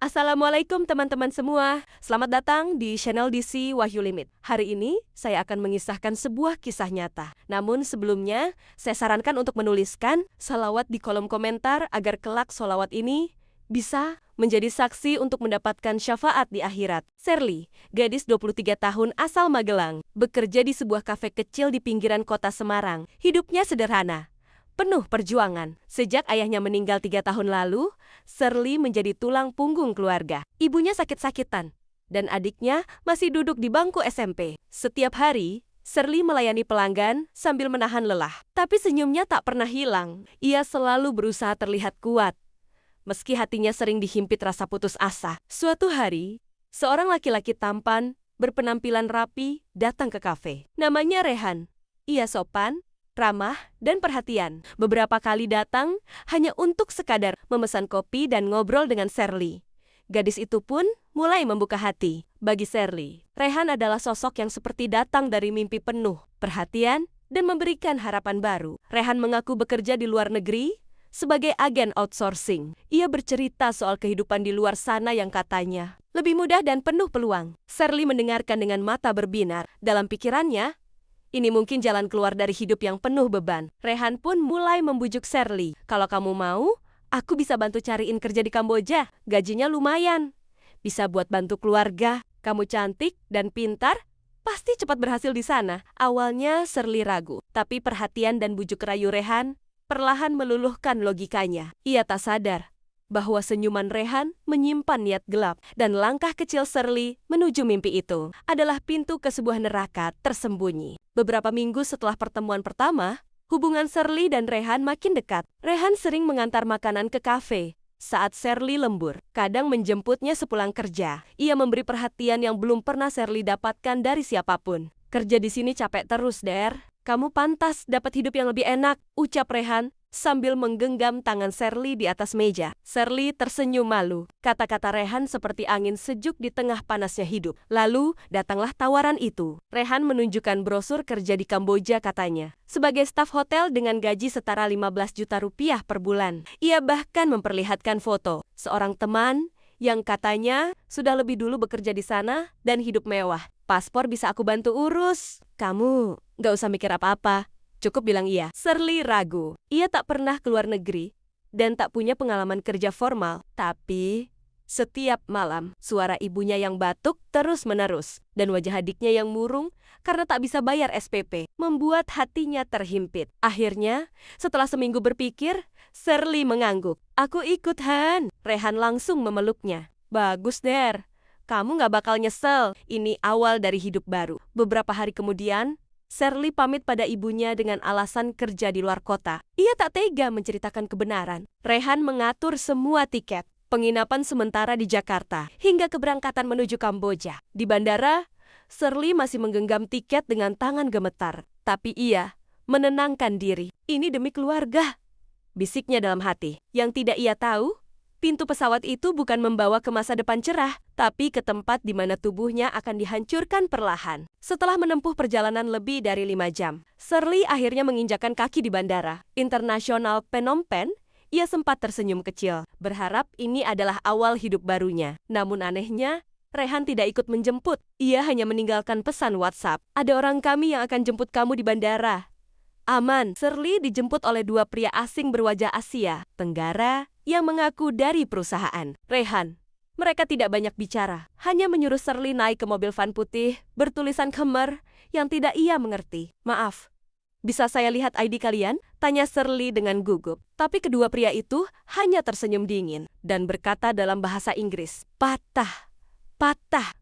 Assalamualaikum teman-teman semua. Selamat datang di channel DC Wahyu Limit. Hari ini saya akan mengisahkan sebuah kisah nyata. Namun sebelumnya, saya sarankan untuk menuliskan salawat di kolom komentar agar kelak solawat ini bisa menjadi saksi untuk mendapatkan syafaat di akhirat. Sherly, gadis 23 tahun asal Magelang, bekerja di sebuah kafe kecil di pinggiran kota Semarang. Hidupnya sederhana, penuh perjuangan. Sejak ayahnya meninggal 3 tahun lalu, Sherly menjadi tulang punggung keluarga. Ibunya sakit-sakitan, dan adiknya masih duduk di bangku SMP. Setiap hari, Sherly melayani pelanggan sambil menahan lelah. Tapi senyumnya tak pernah hilang. Ia selalu berusaha terlihat kuat, meski hatinya sering dihimpit rasa putus asa. Suatu hari, seorang laki-laki tampan, berpenampilan rapi, datang ke kafe. Namanya Rehan. Ia sopan, ramah, dan perhatian. Beberapa kali datang hanya untuk sekadar memesan kopi dan ngobrol dengan Sherly. Gadis itu pun mulai membuka hati. Bagi Sherly, Rehan adalah sosok yang seperti datang dari mimpi penuh perhatian dan memberikan harapan baru. Rehan mengaku bekerja di luar negeri sebagai agen outsourcing. Ia bercerita soal kehidupan di luar sana yang katanya lebih mudah dan penuh peluang. Sherly mendengarkan dengan mata berbinar. Dalam pikirannya, ini mungkin jalan keluar dari hidup yang penuh beban. Rehan pun mulai membujuk Sherly. Kalau kamu mau, aku bisa bantu cariin kerja di Kamboja. Gajinya lumayan. Bisa buat bantu keluarga. Kamu cantik dan pintar, pasti cepat berhasil di sana. Awalnya Sherly ragu, tapi perhatian dan bujuk rayu Rehan perlahan meluluhkan logikanya. Ia tak sadar bahwa senyuman Rehan menyimpan niat gelap, dan langkah kecil Sherly menuju mimpi itu adalah pintu ke sebuah neraka tersembunyi. Beberapa minggu setelah pertemuan pertama, hubungan Sherly dan Rehan makin dekat. Rehan sering mengantar makanan ke kafe saat Sherly lembur, kadang menjemputnya sepulang kerja. Ia memberi perhatian yang belum pernah Sherly dapatkan dari siapapun. Kerja di sini capek terus, Der. Kamu pantas dapat hidup yang lebih enak, ucap Rehan sambil menggenggam tangan Sherly di atas meja. Sherly tersenyum malu. Kata-kata Rehan seperti angin sejuk di tengah panasnya hidup. Lalu, datanglah tawaran itu. Rehan menunjukkan brosur kerja di Kamboja katanya, sebagai staf hotel dengan gaji setara 15 juta rupiah per bulan. Ia bahkan memperlihatkan foto seorang teman yang katanya sudah lebih dulu bekerja di sana dan hidup mewah. Paspor bisa aku bantu urus. Kamu gak usah mikir apa-apa. Cukup bilang iya. Sherly ragu. Ia tak pernah keluar negeri dan tak punya pengalaman kerja formal. Tapi setiap malam, suara ibunya yang batuk terus-menerus dan wajah adiknya yang murung karena tak bisa bayar SPP membuat hatinya terhimpit. Akhirnya, setelah seminggu berpikir, Sherly mengangguk. Aku ikut, Han. Rehan langsung memeluknya. Bagus, Der. Kamu gak bakal nyesel. Ini awal dari hidup baru. Beberapa hari kemudian, Sherly pamit pada ibunya dengan alasan kerja di luar kota. Ia tak tega menceritakan kebenaran. Rehan mengatur semua tiket, penginapan sementara di Jakarta, hingga keberangkatan menuju Kamboja. Di bandara, Sherly masih menggenggam tiket dengan tangan gemetar. Tapi ia menenangkan diri. Ini demi keluarga, bisiknya dalam hati. Yang tidak ia tahu, pintu pesawat itu bukan membawa ke masa depan cerah, tapi ke tempat di mana tubuhnya akan dihancurkan perlahan. Setelah menempuh perjalanan lebih dari 5 jam, Sherly akhirnya menginjakan kaki di Bandara Internasional Phnom Penh. Ia sempat tersenyum kecil, berharap ini adalah awal hidup barunya. Namun anehnya, Rehan tidak ikut menjemput. Ia hanya meninggalkan pesan WhatsApp. Ada orang kami yang akan jemput kamu di bandara. Aman. Sherly dijemput oleh 2 pria asing berwajah Asia Tenggara yang mengaku dari perusahaan. Rehan. Mereka tidak banyak bicara, hanya menyuruh Sherly naik ke mobil van putih bertulisan Khmer yang tidak ia mengerti. Maaf, bisa saya lihat ID kalian? Tanya Sherly dengan gugup. Tapi kedua pria itu hanya tersenyum dingin dan berkata dalam bahasa Inggris, patah.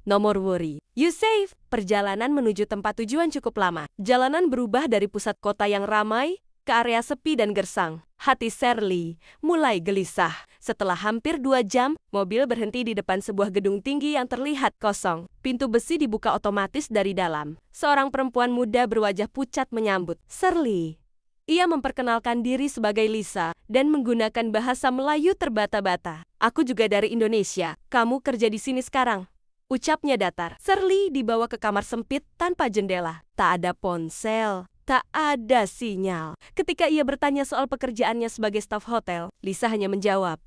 Nomor worry. You safe. Perjalanan menuju tempat tujuan cukup lama. Jalanan berubah dari pusat kota yang ramai ke area sepi dan gersang. Hati Sherly mulai gelisah. Setelah hampir 2 jam, mobil berhenti di depan sebuah gedung tinggi yang terlihat kosong. Pintu besi dibuka otomatis dari dalam. Seorang perempuan muda berwajah pucat menyambut Sherly. Ia memperkenalkan diri sebagai Lisa dan menggunakan bahasa Melayu terbata-bata. Aku juga dari Indonesia. Kamu kerja di sini sekarang, ucapnya datar. Sherly dibawa ke kamar sempit tanpa jendela. Tak ada ponsel, tak ada sinyal. Ketika ia bertanya soal pekerjaannya sebagai staf hotel, Lisa hanya menjawab,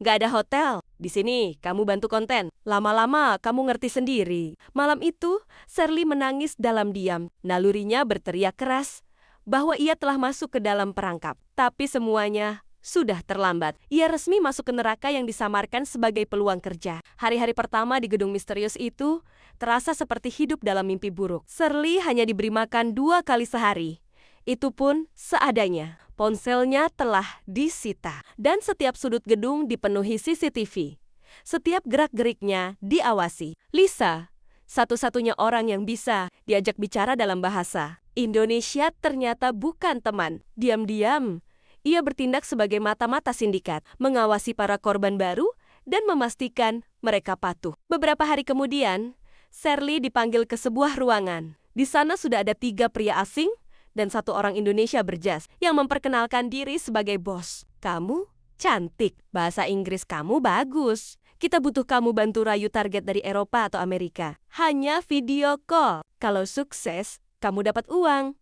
"Gak ada hotel, Di sini, kamu bantu konten. Lama-lama, kamu ngerti sendiri. Malam itu, Shirley menangis dalam diam. Nalurinya berteriak keras bahwa ia telah masuk ke dalam perangkap. Tapi semuanya sudah terlambat. Ia resmi masuk ke neraka yang disamarkan sebagai peluang kerja. Hari-hari pertama di gedung misterius itu terasa seperti hidup dalam mimpi buruk. Shirley hanya diberi makan 2 kali sehari. Itu pun seadanya. Ponselnya telah disita. Dan setiap sudut gedung dipenuhi CCTV. Setiap gerak-geriknya diawasi. Lisa, satu-satunya orang yang bisa diajak bicara dalam bahasa Indonesia, ternyata bukan teman. Diam-diam, ia bertindak sebagai mata-mata sindikat, mengawasi para korban baru dan memastikan mereka patuh. Beberapa hari kemudian, Shirley dipanggil ke sebuah ruangan. Di sana sudah ada 3 pria asing dan 1 orang Indonesia berjas yang memperkenalkan diri sebagai bos. Kamu cantik, bahasa Inggris kamu bagus. Kita butuh kamu bantu rayu target dari Eropa atau Amerika. Hanya video call. Kalau sukses, kamu dapat uang,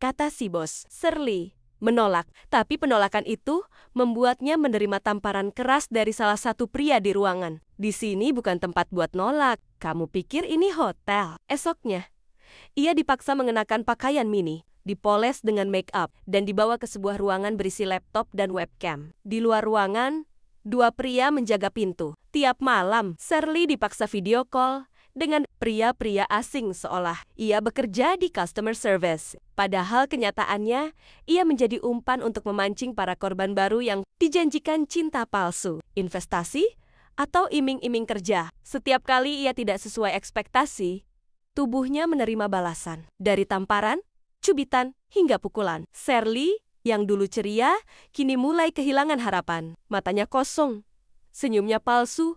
kata si bos. Shirley menolak, tapi penolakan itu membuatnya menerima tamparan keras dari salah satu pria di ruangan. Di sini bukan tempat buat nolak. Kamu pikir ini hotel? Esoknya, ia dipaksa mengenakan pakaian mini, dipoles dengan make up, dan dibawa ke sebuah ruangan berisi laptop dan webcam. Di luar ruangan, 2 pria menjaga pintu. Tiap malam, Shirley dipaksa video call dengan pria-pria asing seolah ia bekerja di customer service. Padahal kenyataannya, ia menjadi umpan untuk memancing para korban baru yang dijanjikan cinta palsu, investasi, atau iming-iming kerja. Setiap kali ia tidak sesuai ekspektasi, tubuhnya menerima balasan. Dari tamparan, cubitan, hingga pukulan. Shirley, yang dulu ceria, kini mulai kehilangan harapan. Matanya kosong, senyumnya palsu,